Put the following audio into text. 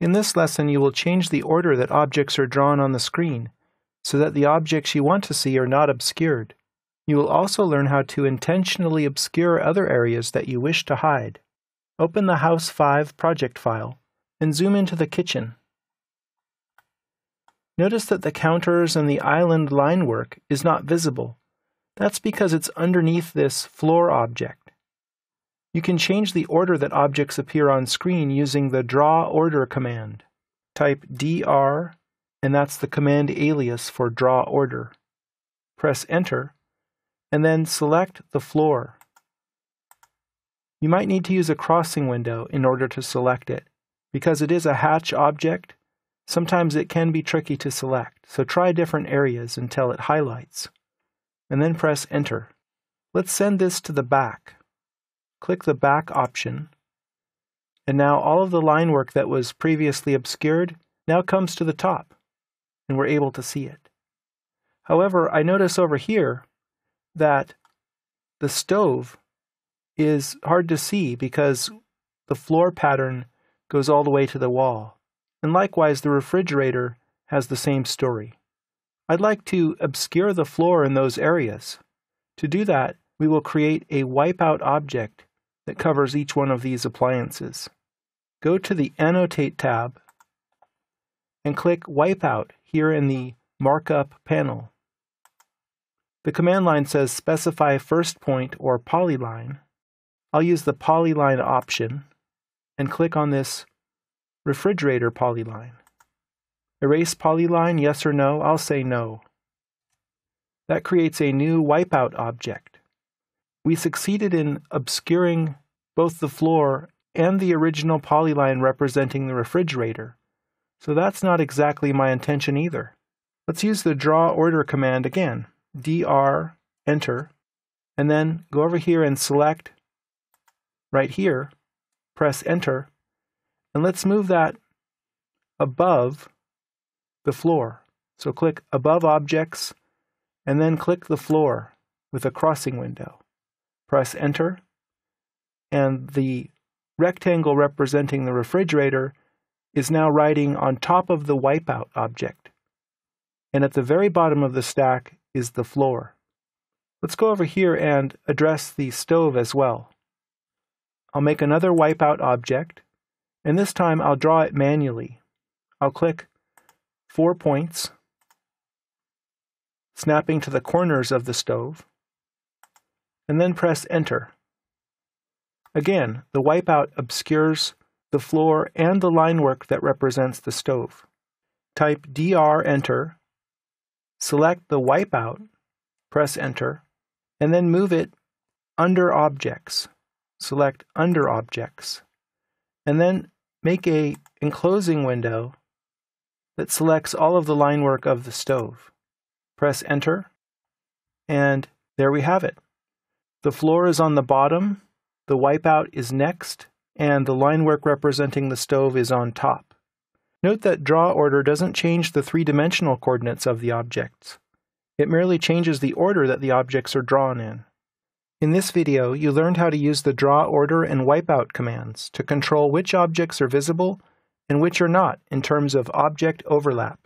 In this lesson, you will change the order that objects are drawn on the screen so that the objects you want to see are not obscured. You will also learn how to intentionally obscure other areas that you wish to hide. Open the House 5 project file and zoom into the kitchen. Notice that the counters and the island line work is not visible. That's because it's underneath this floor object. You can change the order that objects appear on screen using the Draw Order command. Type DR, and that's the command alias for Draw Order. Press Enter, and then select the floor. You might need to use a crossing window in order to select it. Because it is a hatch object, sometimes it can be tricky to select, so try different areas until it highlights. And then press Enter. Let's send this to the back. Click the Back option, and now all of the line work that was previously obscured now comes to the top, and we're able to see it. However, I notice over here that the stove is hard to see because the floor pattern goes all the way to the wall, and likewise the refrigerator has the same story. I'd like to obscure the floor in those areas. To do that, we will create a wipeout object that covers each one of these appliances. Go to the Annotate tab and click Wipeout here in the Markup panel. The command line says Specify First Point or Polyline. I'll use the Polyline option and click on this Refrigerator Polyline. Erase Polyline, yes or no? I'll say no. That creates a new wipeout object. We succeeded in obscuring both the floor and the original polyline representing the refrigerator, so that's not exactly my intention either. Let's use the Draw Order command again. DR, Enter, and then go over here and select right here, press Enter, and let's move that above the floor. So click Above Objects, and then click the floor with a crossing window. Press Enter, and the rectangle representing the refrigerator is now riding on top of the wipeout object. And at the very bottom of the stack is the floor. Let's go over here and address the stove as well. I'll make another wipeout object, and this time I'll draw it manually. I'll click 4 points, snapping to the corners of the stove, and then press Enter. Again, the wipeout obscures the floor and the line work that represents the stove. Type DR Enter, select the wipeout, press Enter, and then move it under Objects. Select Under Objects, and then make a enclosing window that selects all of the line work of the stove. Press Enter, and there we have it. The floor is on the bottom, the wipeout is next, and the line work representing the stove is on top. Note that Draw Order doesn't change the three-dimensional coordinates of the objects. It merely changes the order that the objects are drawn in. In this video, you learned how to use the Draw Order and Wipeout commands to control which objects are visible and which are not in terms of object overlap.